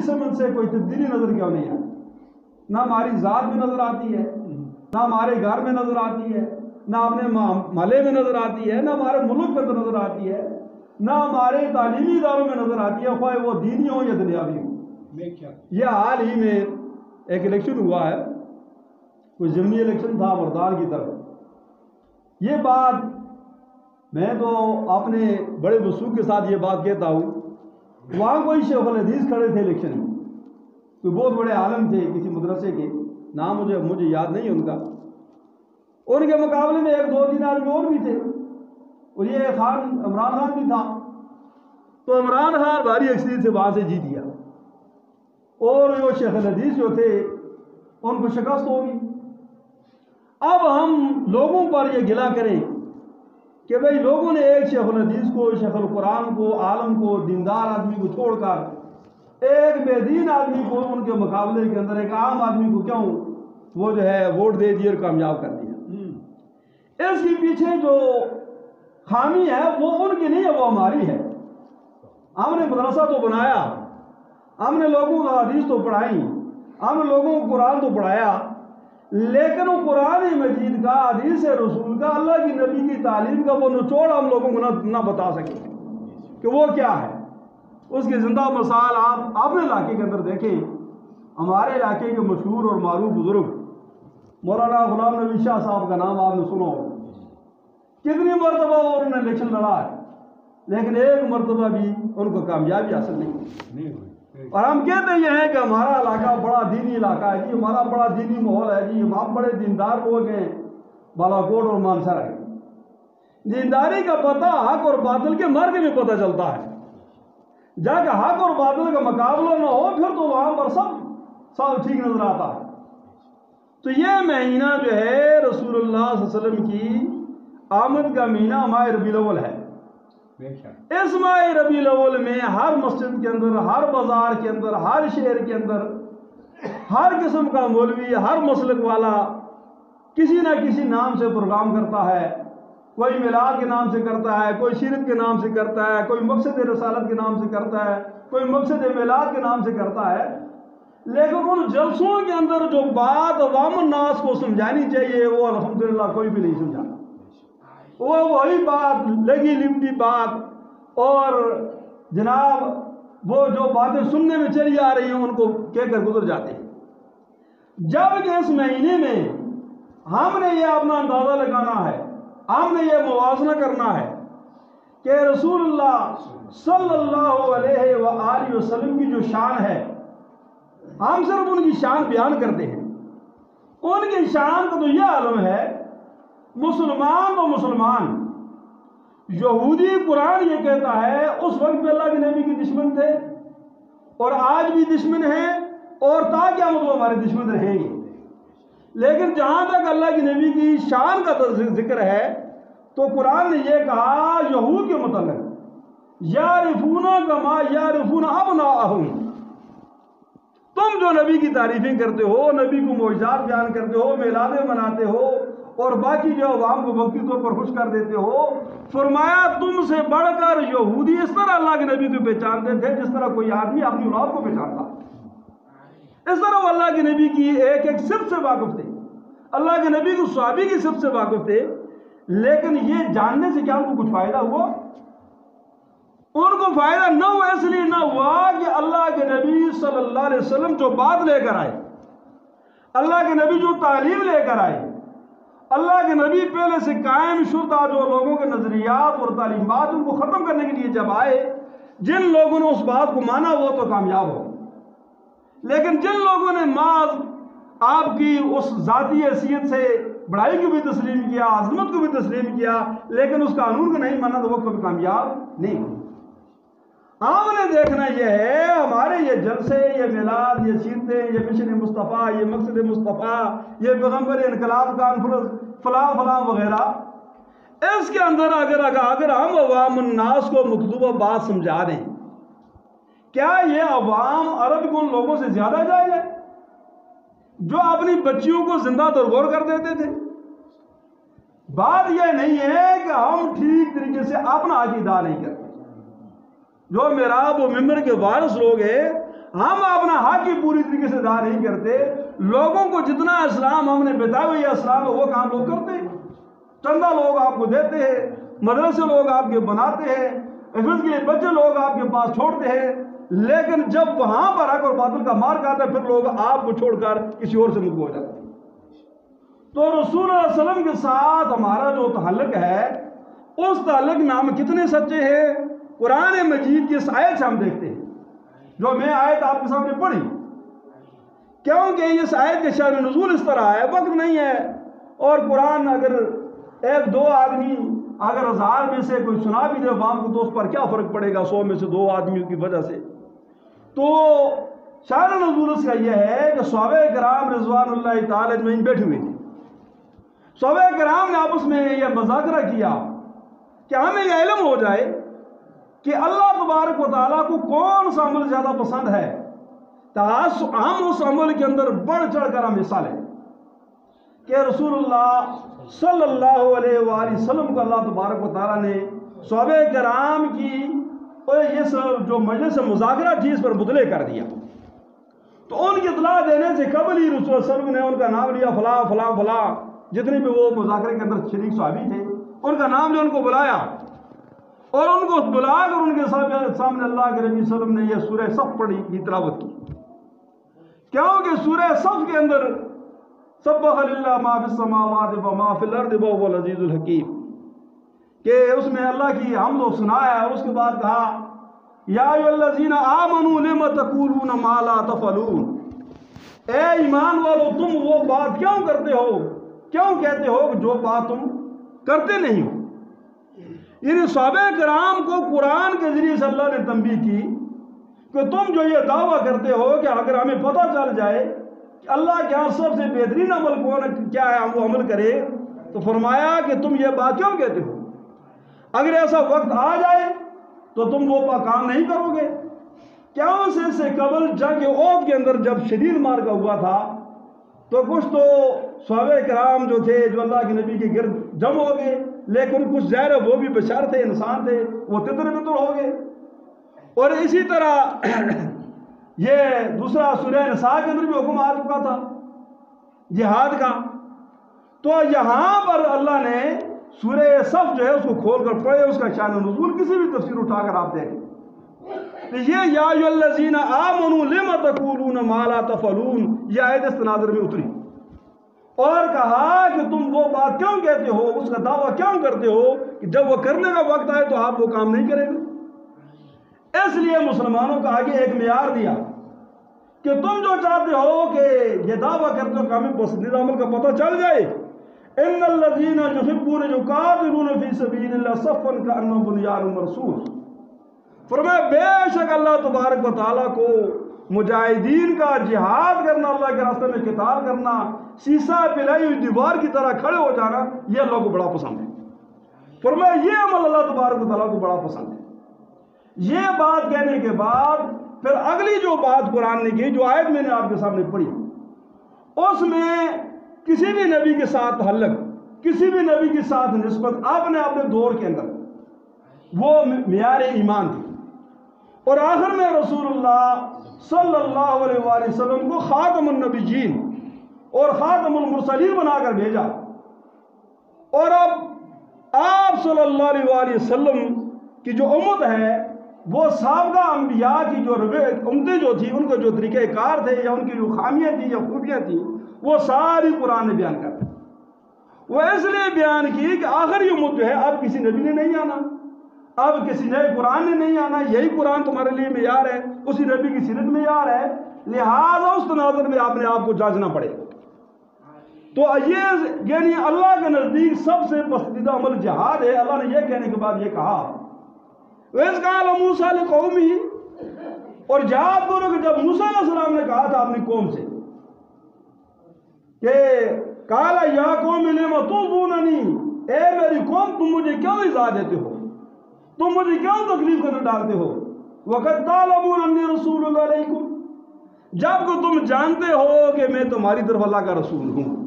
سمت سے کوئی تبدیلی نظر کیوں نہیں آتی؟ نہ ہماری ذات میں نظر آتی ہے، نہ ہمارے گھر میں نظر آتی ہے، نہ اپنے محلے میں نظر آتی ہے، نہ ہمارے ملک میں نظر آتی ہے، نہ ہمارے تعلیمی اداروں میں نظر آتی ہے، خواہ وہ دینی ہو یا دنیاوی ہو۔ یہ حال ہی میں ایک الیکشن ہوا ہے، کوئی ضمنی الیکشن تھا مردان کی طرف۔ یہ بات میں تو اپنے بڑے وثوق کے ساتھ یہ بات کہتا ہوں، وہاں کوئی شیخ الحدیث کھڑے تھے الیکشن میں، کوئی بہت بڑے عالم تھے کسی مدرسے کے، نام مجھے یاد نہیں ان کا۔ ان کے مقابلے میں ایک دو تین آدمی اور بھی تھے، اور یہ عمران خان بھی تھا۔ تو عمران خان بھاری اکثریت سے وہاں سے جیت گیا، اور جو شیخ الحدیث جو تھے ان کو شکست ہوگی۔ اب ہم لوگوں پر یہ گلا کریں کہ بھئی لوگوں نے ایک شیخ الحدیث کو، شیخ القرآن کو، عالم کو، دیندار آدمی کو چھوڑ کر ایک بے دین آدمی کو ان کے مقابلے کے اندر، ایک عام آدمی کو کیوں وہ جو ہے ووٹ دے دیے اور کامیاب کر دیا؟ اس کے پیچھے جو خامی ہے وہ ان کی نہیں ہے، وہ ہماری ہے۔ ہم نے مدرسہ تو بنایا، ہم نے لوگوں کو حدیث تو پڑھائی، ہم نے لوگوں کو قرآن تو پڑھایا، لیکن وہ قرآن مجید کا، حدیث رسول کا، اللہ کی نبی کی تعلیم کا وہ نچوڑ ہم لوگوں کو نہ بتا سکے کہ وہ کیا ہے۔ اس کی زندہ مثال آپ اپنے علاقے کے اندر دیکھیں۔ ہمارے علاقے کے مشہور اور معروف بزرگ مولانا غلام نبی شاہ صاحب کا نام آپ نے سنا ہوگا۔ کتنی مرتبہ انہوں نے الیکشن لڑا ہے، لیکن ایک مرتبہ بھی ان کو کامیابی حاصل نہیں ہوئی۔ اور ہم کہتے یہ ہیں کہ ہمارا علاقہ بڑا دینی علاقہ ہے جی، ہمارا بڑا دینی ماحول ہے جی، ہم بڑے دیندار لوگ ہیں، بالاکوٹ اور مانسر ہے۔ دینداری کا پتہ حق اور باطل کے مرگ میں پتہ چلتا ہے۔ جا کہ حق اور باطل کا مقابلہ نہ ہو پھر تو وہاں پر سب ٹھیک نظر آتا ہے۔ تو یہ مہینہ جو ہے رسول اللہ صلی اللہ علیہ وسلم کی آمد کا مہینہ ماہ ربیع الاول ہے۔ اس ماہ ربیع الاول میں ہر مسجد کے اندر، ہر بازار کے اندر، ہر شہر کے اندر ہر قسم کا مولوی، ہر مسلک والا کسی نہ کسی نام سے پروگرام کرتا ہے۔ کوئی میلاد کے نام سے کرتا ہے، کوئی شرک کے نام سے کرتا ہے، کوئی مقصد رسالت کے نام سے کرتا ہے، کوئی مقصد میلاد کے نام سے کرتا ہے۔ لیکن ان جلسوں کے اندر جو بات عوام الناس کو سمجھانی چاہیے وہ الحمدللہ کوئی بھی نہیں سمجھا۔ وہ وہی بات، لگی لپٹی بات، اور جناب وہ جو باتیں سننے میں چلی آ رہی ہیں ان کو کہہ کر گزر جاتے ہیں۔ جب کہ اس مہینے میں ہم نے یہ اپنا اندازہ لگانا ہے، ہم نے یہ موازنہ کرنا ہے کہ رسول اللہ صلی اللہ علیہ وآلہ وسلم کی جو شان ہے، ہم صرف ان کی شان بیان کرتے ہیں۔ ان کی شان کا تو یہ عالم ہے، مسلمان تو مسلمان، یہودی قرآن یہ کہتا ہے اس وقت بھی اللہ کے نبی کے دشمن تھے، اور آج بھی دشمن ہیں، اور تا قیامت وہ ہمارے دشمن رہیں گے۔ لیکن جہاں تک اللہ کے نبی کی شان کا ذکر ہے تو قرآن نے یہ کہا یہود کے متعلق، یعرفون کما یعرفون ابناءہم، تم جو نبی کی تعریفیں کرتے ہو، نبی کو معجزات بیان کرتے ہو، میلادیں مناتے ہو، اور باقی جو عوام کو وقتی طور پر خوش کر دیتے ہو، فرمایا تم سے بڑھ کر یہودی اس طرح اللہ کے نبی کو پہچانتے تھے جس طرح کوئی آدمی اپنی اولاد کو پہچانتا۔ اس طرح وہ اللہ کے نبی کی ایک ایک صفت سے واقف تھے، اللہ کے نبی کو صحابی کی صفت سے واقف تھے، لیکن یہ جاننے سے کیا ان کو کچھ فائدہ ہوا؟ ان کو فائدہ نہ ہوا، اس لیے نہ ہوا کہ اللہ کے نبی صلی اللہ علیہ وسلم جو بات لے کر آئے، اللہ کے نبی جو تعلیم لے کر آئے، اللہ کے نبی پہلے سے قائم شدہ جو لوگوں کے نظریات اور تعلیمات ان کو ختم کرنے کے لیے جب آئے، جن لوگوں نے اس بات کو مانا وہ تو کامیاب ہو، لیکن جن لوگوں نے محض آپ کی اس ذاتی حیثیت سے بڑائی کو بھی تسلیم کیا، عظمت کو بھی تسلیم کیا، لیکن اس قانون کو نہیں مانا تو وہ کبھی کامیاب نہیں ہو۔ ہم نے دیکھنا یہ ہے ہمارے یہ جلسے، یہ میلاد، یہ سیرتیں، یہ مشن مصطفیٰ، یہ مقصد مصطفیٰ، یہ پیغمبر انقلاب کانفرنس فلاں فلاں وغیرہ، اس کے اندر اگر ہم عوام الناس کو مطلوبہ بات سمجھا دیں، کیا یہ عوام عرب کے ان لوگوں سے زیادہ جائز ہے جو اپنی بچیوں کو زندہ درگور کر دیتے تھے؟ بات یہ نہیں ہے کہ ہم ٹھیک طریقے سے اپنا عقیدہ نہیں کرتے۔ جو محراب و ممبر کے وارث لوگ ہیں، ہم اپنا حق کی پوری طریقے سے ادا نہیں کرتے. لوگوں کو جتنا اسلام ہم نے بتایا ہوئی اسلام ہے وہ کام لوگ کرتے ہیں. چندہ لوگ آپ کو دیتے ہیں, مدرسے لوگ آپ کے بناتے ہیں, حفظ کے بچے لوگ آپ کے پاس چھوڑتے ہیں, لیکن جب وہاں پر حق اور باطل کا مار کھاتا ہے پھر لوگ آپ کو چھوڑ کر کسی اور سے منسوب ہو جاتے ہیں. تو رسول اللہ علیہ وسلم کے ساتھ ہمارا جو تعلق ہے اس تعلق میں ہم کتنے سچے ہیں قرآن مجید کی اس آیت سے ہم دیکھتے ہیں, جو میں آیت آپ کے سامنے پڑھی. کیونکہ اس آیت کے شأن نزول اس طرح ہے, وقت نہیں ہے, اور قرآن اگر ایک دو آدمی اگر 1000 میں سے کوئی سنا بھی دے عوام کو تو اس پر کیا فرق پڑے گا 100 میں سے 2 آدمیوں کی وجہ سے. تو شأن نزول اس کا یہ ہے کہ صحابہ کرام رضوان اللہ تعالی اجمعین بیٹھے ہوئے تھے. صحابہ کرام نے آپس میں یہ مذاکرہ کیا کہ ہمیں یہ علم ہو جائے کہ اللہ تبارک و تعالیٰ کو کون سا عمل زیادہ پسند ہے, تاکہ ہم اس عمل کے اندر بڑھ چڑھ کر ہم حصہ لیں. کہ رسول اللہ صلی اللہ علیہ وآلہ وسلم کو اللہ تبارک و تعالیٰ نے صحابہ کرام کی یہ جو مجلس مذاکرہ تھی اس پر مطلع کر دیا. تو ان کی اطلاع دینے سے قبل ہی رسول اللہ صلی اللہ علیہ وسلم نے ان کا نام لیا, فلاں فلاں فلاں, جتنے بھی وہ مذاکرے کے اندر شریک صحابی تھے ان کا نام لے, ان کو بلایا, اور ان کو بلا کر ان کے سامنے اللہ کے نبی صلی اللہ علیہ وسلم نے یہ سورہ صف پڑھی کی تلاوت کی. کیونکہ سورہ صف کے اندر سبح للہ ما فی السماوات و ما فی الارض وهو العزیز الحکیم, کہ اس میں اللہ کی حمد و ثنا ہے. اس کے بعد کہا یا ایھا الذین آمنوا لم تقولون ما لا تفعلون, اے ایمان والو تم وہ بات کیوں کرتے ہو, کیوں کہتے ہو جو بات تم کرتے نہیں ہو. یعنی صحابہ کرام کو قرآن کے ذریعے سے اللہ نے تنبیہ کی کہ تم جو یہ دعویٰ کرتے ہو کہ اگر ہمیں پتہ چل جائے کہ اللہ کے ہاں سب سے بہترین عمل کون کیا ہے ہم وہ عمل کرے, تو فرمایا کہ تم یہ بات کیوں کہتے ہو, اگر ایسا وقت آ جائے تو تم وہ کام نہیں کرو گے. کیوں سے قبل جنگ احد کے اندر جب شدید مارکا ہوا تھا تو کچھ تو صحابہ کرام جو تھے جو اللہ کے نبی کے گرد جمع ہو گئے, لیکن کچھ ظاہر وہ بھی بشر تھے, انسان تھے, وہ تتر بتر ہو گئے. اور اسی طرح یہ دوسرا سورہ نساء کے اندر بھی حکم آ چکا تھا جہاد کا. تو یہاں پر اللہ نے سورہ صف جو ہے اس کو کھول کر پڑھے, اس کا شان نزول کسی بھی تفسیر اٹھا کر آپ دیکھیں تو یہ یا ایھا الذین آمنوا لم تقولون ما لا تفعلون یہ آیت اس تناظر میں اتری, اور کہا کہ تم وہ بات کیوں کہتے ہو, اس کا دعویٰ کیوں کرتے ہو کہ جب وہ کرنے کا وقت آئے تو آپ وہ کام نہیں کریں گے. اس لیے مسلمانوں کا آگے ایک معیار دیا کہ تم جو چاہتے ہو کہ یہ دعویٰ کرتے ہو کہ ہمیں پسندیدہ عمل کا پتہ چل جائے, ان الذین یحبون یقاتلون فی سبیل اللہ صفا کأنہم بنیان مرصوص, فرمایا بے شک اللہ تبارک و تعالیٰ کو مجاہدین کا جہاد کرنا, اللہ کے راستے میں قتال کرنا, سیسا پلائی ہوئی دیوار کی طرح کھڑے ہو جانا, یہ اللہ کو بڑا پسند ہے. فرمایا یہ عمل اللہ تبارک و تعالیٰ کو بڑا پسند ہے. یہ بات کہنے کے بعد پھر اگلی جو بات قرآن نے کی, جو آیت میں نے آپ کے سامنے پڑھی, اس میں کسی بھی نبی کے ساتھ تعلق, کسی بھی نبی کے ساتھ نسبت اپنے اپنے دور کے اندر وہ معیار ایمان تھی. اور آخر میں رسول اللہ صلی اللہ علیہ وآلہ وسلم کو خاتم النبیین اور خاتم المرسلین بنا کر بھیجا. اور اب آپ صلی اللہ علیہ وآلہ وسلم کی جو امت ہے وہ سابقہ انبیاء کی جو امتیں جو تھی, ان کا جو طریقہ کار تھے یا ان کی جو خامیاں تھیں یا خوبیاں تھیں, وہ ساری قرآن نے بیان کر دی. وہ اس لیے بیان کی کہ آخری امت جو ہے اب کسی نبی نے نہیں آنا, اب کسی نئے قرآن نے نہیں آنا, یہی قرآن تمہارے لیے معیار ہے, اسی نبی کی سیرت معیار ہے, لہذا اس تناظر میں آپ نے آپ کو جانچنا پڑے. تو یہ یعنی اللہ کے نزدیک سب سے پسندیدہ عمل جہاد ہے. اللہ نے یہ کہنے کے بعد یہ کہا وَإِذْ قَالَ مُوسَىٰ لِقَوْمِهِ, اور یاد کرو کہ جب موسیٰ علیہ السلام نے کہا تھا اپنی قوم سے کہ قَالَ يَا قَوْمِ لِمَ تُؤْذُونَنِي, اے میری قوم تم مجھے کیوں ایذا دیتے ہو, تم مجھے کیوں تکلیف کر ڈالتے ہو, وَقَدْ تَعْلَمُونَ أَنِّي رَسُولُ اللَّهِ إِلَيْكُمْ, جب کہ تم جانتے ہو کہ میں تمہاری طرف اللہ کا رسول ہوں.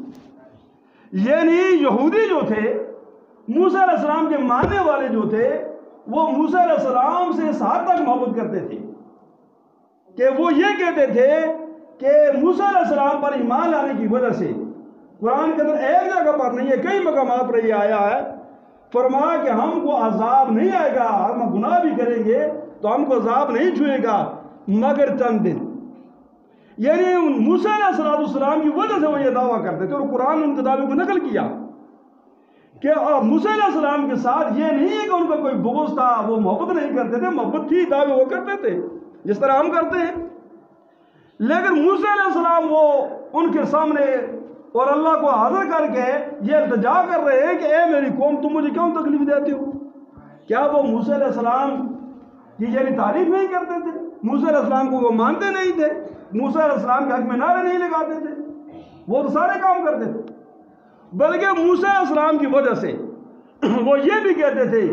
یعنی یہودی جو تھے, موسیٰ علیہ السلام کے ماننے والے جو تھے, وہ موسیٰ علیہ السلام سے اس حد تک محبت کرتے تھے کہ وہ یہ کہتے تھے کہ موسیٰ علیہ السلام پر ایمان لانے کی وجہ سے، قرآن کے اندر ایک جگہ پر نہیں ہے، کئی مقامات پر یہ آیا ہے، فرمایا کہ ہم کو عذاب نہیں آئے گا، ہم گناہ بھی کریں گے تو ہم کو عذاب نہیں چھوئے گا مگر چند دن. یعنی موسیٰ علیہ السلام کی وجہ سے وہ یہ دعویٰ کرتے تھے، اور قرآن نے ان کے دعوے کو نقل کیا کہ موسیٰ علیہ السلام کے ساتھ یہ نہیں ہے کہ ان کا کوئی بغض تھا، وہ محبت نہیں کرتے تھے، محبت تھی، دعوے وہ کرتے تھے جس طرح ہم کرتے ہیں. لیکن موسیٰ علیہ السلام وہ ان کے سامنے اور اللہ کو حاضر کر کے یہ التجا کر رہے ہیں کہ اے میری قوم تم مجھے کیوں تکلیف دیتے ہو. کیا وہ موسیٰ علیہ السلام کی یعنی تعریف نہیں کرتے تھے؟ موسیٰ علیہ السلام کو وہ مانتے نہیں تھے؟ موسیٰ علیہ السلام کے حق میں نعرے نہیں لگاتے تھے؟ وہ تو سارے کام کرتے تھے. بلکہ موسیٰ علیہ السلام کی وجہ سے وہ یہ بھی کہتے تھے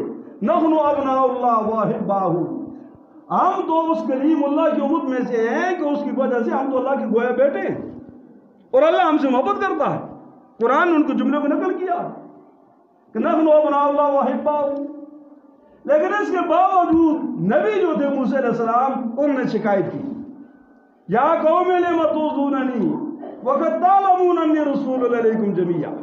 نحن ابناء اللہ واحباہ، ہم تو اس کلیم اللہ کی امت میں سے ہیں کہ اس کی وجہ سے ہم تو اللہ کے گویا بیٹے ہیں اور اللہ ہم سے محبت کرتا ہے. قرآن نے ان کے جملے کو نقل کیا کہ نحن ابناء اللہ واحباہ. لیکن اس کے باوجود نبی جو تھے موسیٰ علیہ السلام، انہوں نے شکایت کی، یا قوم لم تؤذوننی وقد تعلمون انی رسول علیکم جمیعا،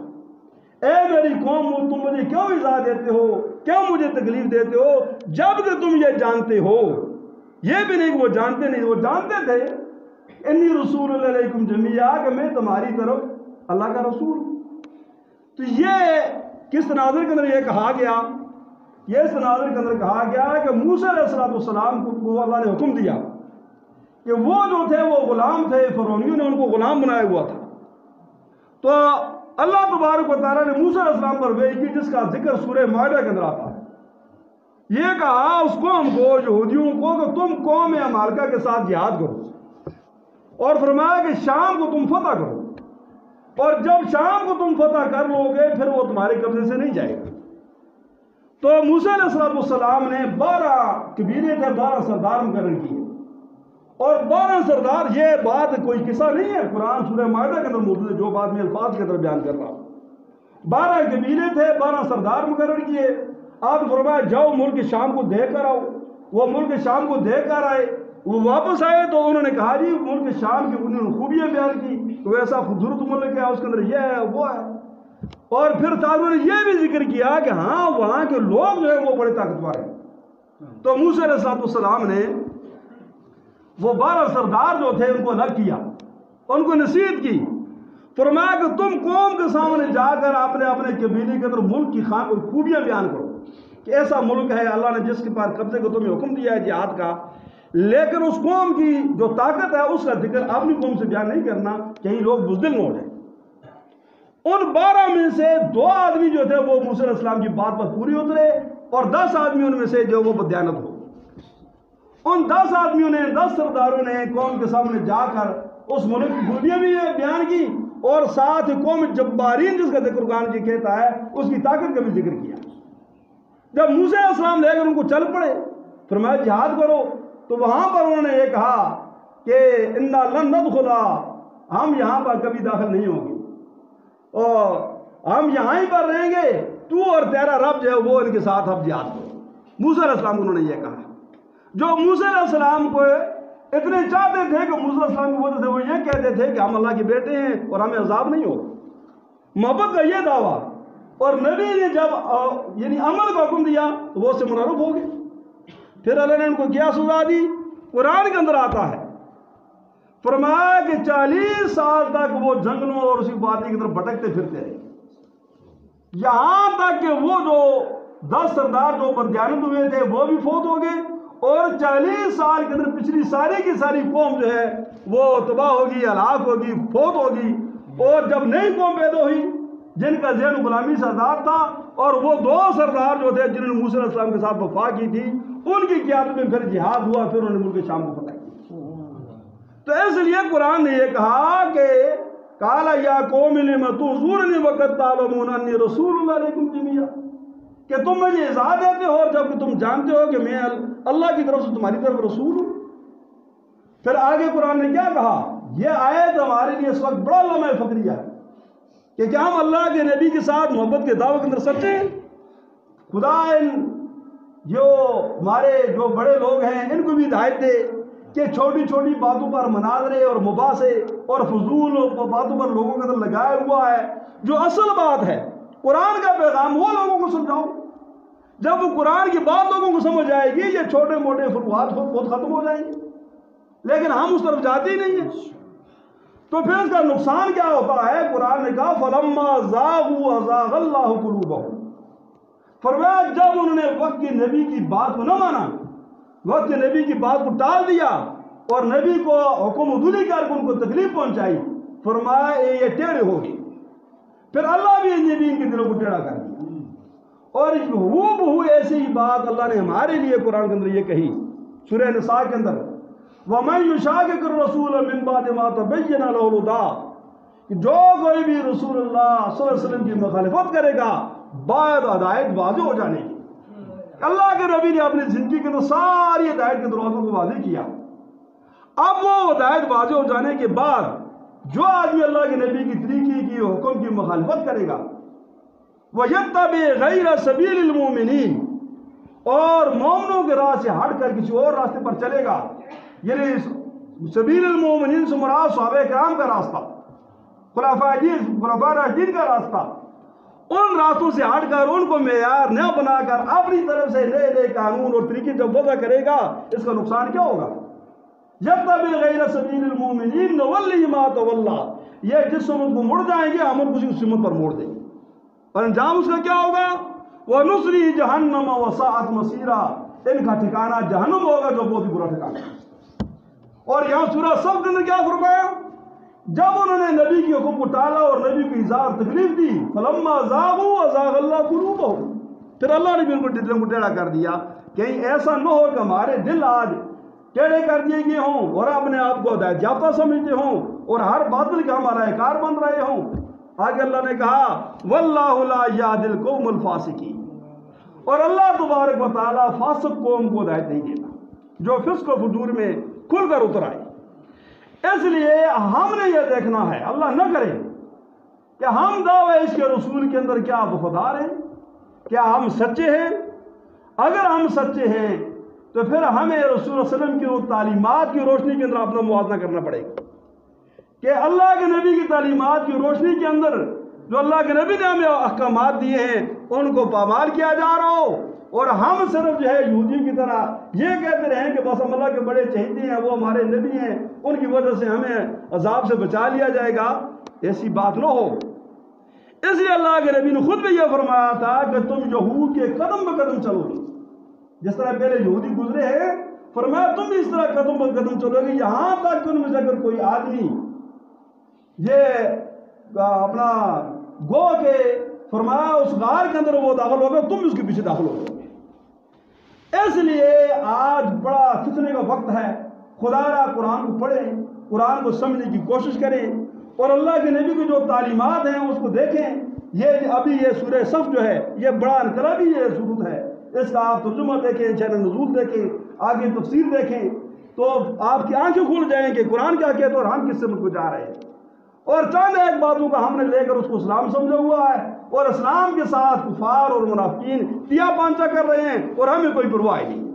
اے میری قوم تم مجھے کیوں ایذا دیتے ہو، کیوں مجھے تکلیف دیتے ہو جب کہ تم یہ جانتے ہو. یہ بھی نہیں کہ وہ جانتے نہیں، وہ جانتے تھے انی رسول علیکم جمیعا کہ میں تمہاری طرف اللہ کا رسول ہوں. تو یہ کس تناظر کے اندر یہ کہا گیا، یہ اس تناظر کے اندر کہا گیا کہ موسیٰ علیہ السلام کو اللہ نے حکم دیا کہ وہ جو تھے وہ غلام تھے، فرعونیوں نے ان کو غلام بنایا ہوا تھا. تو اللہ تبارک و تعالیٰ نے موسیٰ علیہ السلام پر وحی کی جس کا ذکر سورہ مائدہ کے اندر آتا ہے. یہ کہا اس قوم کو، یہودیوں کو، کہ تم قوم عمالقہ کے ساتھ جہاد کرو، اور فرمایا کہ شام کو تم فتح کرو، اور جب شام کو تم فتح کر لو گے پھر وہ تمہارے قبضے سے نہیں جائے گا. تو موسیٰ علیہ السلام نے 12 قبیلے تھے، 12 سردار مقرر کیے، اور 12 سردار، یہ بات کوئی قصہ نہیں ہے، قرآن سورہ مائدہ کے اندر موجود ہے، جو بات میں الفاظ کے اندر بیان کر رہا ہوں. 12 قبیلے تھے، 12 سردار مقرر کیے. آپ فرمایا جاؤ ملک شام کو دیکھ کر آؤ. وہ ملک شام کو دیکھ کر آئے، وہ واپس آئے تو انہوں نے کہا جی ملک شام کی انہوں نے خوبیاں بیان کی، تو ایسا خوبصورت ملک ہے، اس کے اندر یہ ہے وہ ہے. اور پھر انہوں نے یہ بھی ذکر کیا کہ ہاں وہاں کے لوگ جو ہیں وہ بڑے طاقتور ہیں. تو موسیٰ علیہ السلام نے وہ 12 سردار جو تھے ان کو الگ کیا، ان کو نصیحت کی، فرمایا کہ تم قوم کے سامنے جا کر اپنے اپنے قبیلے کے اندر ملک کی خوبیاں بیان کرو کہ ایسا ملک ہے اللہ نے جس کے پاس قبضے کو تمہیں حکم دیا ہے جہاد کا، لیکن اس قوم کی جو طاقت ہے اس کا ذکر اپنی قوم سے بیان نہیں کرنا، کہیں لوگ بزدل نہ ہو جائیں. ان 12 میں سے 2 آدمی جو تھے وہ موسیٰ علیہ السلام کی بات پر پوری اترے، اور 10 آدمی ان میں سے جو وہ بدیانت ہو. ان 10 آدمیوں نے، 10 سرداروں نے قوم کے سامنے جا کر اس ملک کی خوبیاں بھی بیان کی، اور ساتھ قوم جبارین جس کا ذکر قرآن جی کہتا ہے اس کی طاقت کا بھی ذکر کیا. جب موسیٰ علیہ السلام لے کر ان کو چل پڑے، فرمایا جہاد کرو، تو وہاں پر انہوں نے یہ کہا کہ انا لن ندخلا، ہم یہاں پر کبھی داخل نہیں ہوں گے، اور ہم یہاں ہی پر رہیں گے، تو اور تیرا رب جو ہے وہ ان کے ساتھ اب جہاد کرو. موسیٰ علیہ السلام انہوں نے یہ کہا. جو موسیٰ علیہ السلام کو اتنے چاہتے تھے کہ موسیٰ علیہ السلام کی وجہ سے وہ یہ کہتے تھے کہ ہم اللہ کے بیٹے ہیں اور ہمیں عذاب نہیں ہوگا، محبت کا یہ دعویٰ. اور نبی نے جب یعنی عمل کا حکم دیا تو وہ اس سے منحرف ہو گئے. پھر اللہ نے ان کو کیا سزا دی؟ قرآن کے اندر آتا ہے، فرمایا کہ 40 سال تک وہ جنگلوں اور اسی وادی کی طرف بھٹکتے پھرتے رہے، یہاں تک کہ وہ جو 10 سردار جو بدیانت ہوئے تھے وہ بھی فوت ہو گئے، اور 40 سال کے اندر پچھلی ساری کی ساری قوم جو ہے وہ تباہ ہوگی، ہلاک ہوگی، فوت ہوگی. اور جب نئی قوم پیدا ہوئی جن کا ذہن غلامی سے آزاد تھا، اور وہ 2 سردار جو تھے جنہوں نے موسیٰ علیہ السلام کے ساتھ وفا کی تھی، ان کی قیادت میں پھر جہاد ہوا، پھر انہوں نے ملک شام کو فتح کیا. تو اس لیے قرآن نے یہ کہا کہ قال یا قوم لم تؤذوننی وقد تعلمون انی رسول اللہ علیکم جمیعا، کہ تم مجھے ایذا دیتے ہو جب کہ تم جانتے ہو کہ میں اللہ کی طرف سے تمہاری طرف رسول ہوں. پھر آگے قرآن نے کیا کہا؟ یہ آیت ہمارے لیے اس وقت بڑا لمحہ فخریہ ہے کہ کیا ہم اللہ کے نبی کے ساتھ محبت کے دعوے کے اندر سچے ہیں؟ خدا جو ہمارے جو بڑے لوگ ہیں ان کو بھی ہدایت دے کہ چھوٹی چھوٹی باتوں پر مناظرے اور مباحثے اور فضول باتوں پر لوگوں کے اندر لگایا ہوا ہے. جو اصل بات ہے قرآن کا پیغام وہ لوگوں کو سمجھاؤ. جب وہ قرآن کی بات لوگوں کو سمجھ آئے گی یہ چھوٹے موٹے فروعات خود ختم ہو جائیں گے. لیکن ہم اس طرف جاتے ہی نہیں ہیں. تو پھر اس کا نقصان کیا ہوتا ہے؟ قرآن نے کہا فَلَمَّا زَاغُوا أَزَاغَ اللَّهُ قُلُوبَهُمْ. فرمایا جب انہوں نے وقت کے نبی کی بات کو نہ مانا، وقت کے نبی کی بات کو ٹال دیا اور نبی کو حکم عدولی کر کے ان کو تکلیف پہنچائی، فرمایا یہ ٹیڑھے ہو گئے. پھر اللہ بھی ان کے دلوں کو ٹیڑھا کر دیا. اور بہو ایسی ہی بات اللہ نے ہمارے لیے قرآن کے اندر یہ کہی سورہ نساء کے اندر، وَمَن يُشَاقِقِ الرَّسُولَ مِن بَعْدِ مَا تَبَيَّنَ لَهُ الْهُدَىٰ، کہ جو کوئی بھی رسول اللہ صلی اللہ علیہ وسلم کی مخالفت کرے گا بعد ہدایت واضح ہو جانے کی. اللہ کے نبی نے اپنی زندگی کے اندر ساری ہدایت کے دروازوں کو واضح کیا. اب وہ ہدایت واضح ہو جانے کے بعد جو آدمی اللہ کے نبی کی طریقے کی حکم کی مخالفت کرے گا، وَيَتَّبِعْ غَيْرَ سَبِيلِ الْمُؤْمِنِينَ، اور مومنوں کے راہ سے ہٹ کر کسی اور راستے پر چلے گا. یعنی سبیل المومنین سے مراد صحابہ کرام کا راستہ، خلفاء راشدین کا راستہ، ان راستوں سے ہٹ کر ان کو معیار نہ بنا کر اپنی طرف سے نئے نئے قانون اور طریقے جب وضع کرے گا، اس کا نقصان کیا ہوگا؟ یتبع غیر سبیل المؤمنین نولی ما تولی، یہ جس سمت کو مڑ جائیں گے ہم ان کو اس سمت پر موڑ دیں گے. اور انجام اس کا کیا ہوگا؟ وَنُصْلِهِ جَهَنَّمَ وَسَاءَتْ مَصِيرًا، ان کا ٹھکانہ جہنم ہوگا جو بہت ہی برا ٹھکانہ ہے. اور یہاں سورہ صف کے اندر کیا فرمایا؟ جب انہوں نے نبی کی حکم کو ٹالا اور نبی کو اظہار تکلیف دی، فَلَمَّا زَاغُوا أَزَاغَ اللَّهُ قُلُوبَهُمْ، پھر اللہ نے بھی ان کو دلوں کو ٹیڑھا کر دیا. کہیں ایسا نہ ہو کہ ہمارے دل آج ٹیڑھے کر دیے گئے ہوں اور اپنے آپ کو ہدایت یافتہ سمجھتے ہوں اور ہر باطل کے ہمارا کار بن رہے ہوں. آگے اللہ نے کہا وَاللَّهُ لَا يَهْدِي الْقَوْمَ الْفَاسِقِينَ، اور اللہ تبارک و تعالیٰ فاسق قوم کو ہدایت نہیں دیتا جو فسق و فجور میں کھل کر اتر آئے. اس لیے ہم نے یہ دیکھنا ہے، اللہ نہ کرے کہ ہم دعوے اس کے رسول کے اندر کیا وفادار ہیں، کیا ہم سچے ہیں. اگر ہم سچے ہیں تو پھر ہمیں رسول صلی اللہ علیہ وسلم کی تعلیمات کی روشنی کے اندر اپنا موازنہ کرنا پڑے گا کہ اللہ کے نبی کی تعلیمات کی روشنی کے اندر جو اللہ کے نبی نے ہمیں احکامات دیے ہیں ان کو پامال کیا جا رہا ہو، اور ہم صرف جو ہے یہودیوں کی طرح یہ کہتے رہیں کہ بس ہم اللہ کے بڑے چہیتے ہیں، وہ ہمارے نبی ہیں، ان کی وجہ سے ہمیں عذاب سے بچا لیا جائے گا. ایسی بات نہ ہو. اس لیے اللہ کے نبی نے خود بھی یہ فرمایا تھا کہ تم یہود کے قدم بہ قدم چلو گے، جس طرح پہلے یہودی گزرے ہیں، فرمایا تم بھی اس طرح قدم بہ قدم چلو گے، یہاں تک کہ ان میں سے اگر کوئی آدمی یہ اپنا گو کے فرمایا اس غار کے اندر وہ داخل ہو گئے، تم اس کے پیچھے داخل ہو گئے. اس لیے آج بڑا فتنے کا وقت ہے. خدا را قرآن کو پڑھیں، قرآن کو سمجھنے کی کوشش کریں اور اللہ کے نبی کی جو تعلیمات ہیں اس کو دیکھیں. یہ ابھی یہ سورہ صف جو ہے یہ بڑا انقلابی یہ صورت ہے. اس کا آپ ترجمہ دیکھیں، شرح نزول دیکھیں، آگے تفسیر دیکھیں تو آپ کی آنکھیں کھل جائیں کہ قرآن کیا کہتا ہے اور ہم کس سمت کو جا رہے ہیں. اور چند ایک باتوں کا ہم نے لے کر اس کو اسلام سمجھا ہوا ہے اور اسلام کے ساتھ کفار اور منافقین تیا پانچا کر رہے ہیں اور ہمیں کوئی پرواہ نہیں.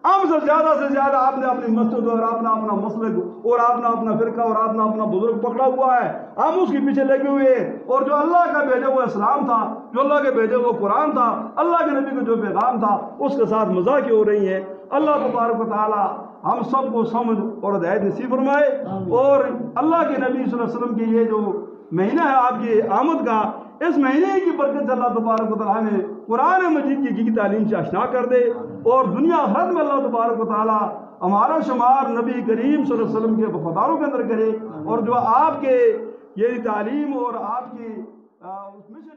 ہم سے زیادہ آپ نے اپنی مسجد اور اپنا مسلک اور اپنا فرقہ اور اپنا بزرگ پکڑا ہوا ہے، ہم اس کے پیچھے لگے ہوئے ہیں. اور جو اللہ کا بھیجا ہوا اسلام تھا، جو اللہ کے بھیجا ہوا قرآن تھا، اللہ کے نبی کا جو پیغام تھا، اس کے ساتھ مذاق ہو رہی ہیں. اللہ تبارک و تعالی ہم سب کو سمجھ اور ہدایت نصیب فرمائے. اور اللہ کے نبی صلی اللہ علیہ وسلم کی یہ جو مہینہ ہے آپ کی آمد کا، اس مہینے کی برکت اللہ تبارک و تعالیٰ نے قرآن مجید کی حقیقی تعلیم سے آشنا کر دے اور دنیا آخرت میں اللہ تبارک و تعالیٰ ہمارا شمار نبی کریم صلی اللہ علیہ وسلم کے وفاداروں کے اندر کرے، اور جو آپ کے یہ تعلیم اور آپ کی اس مشن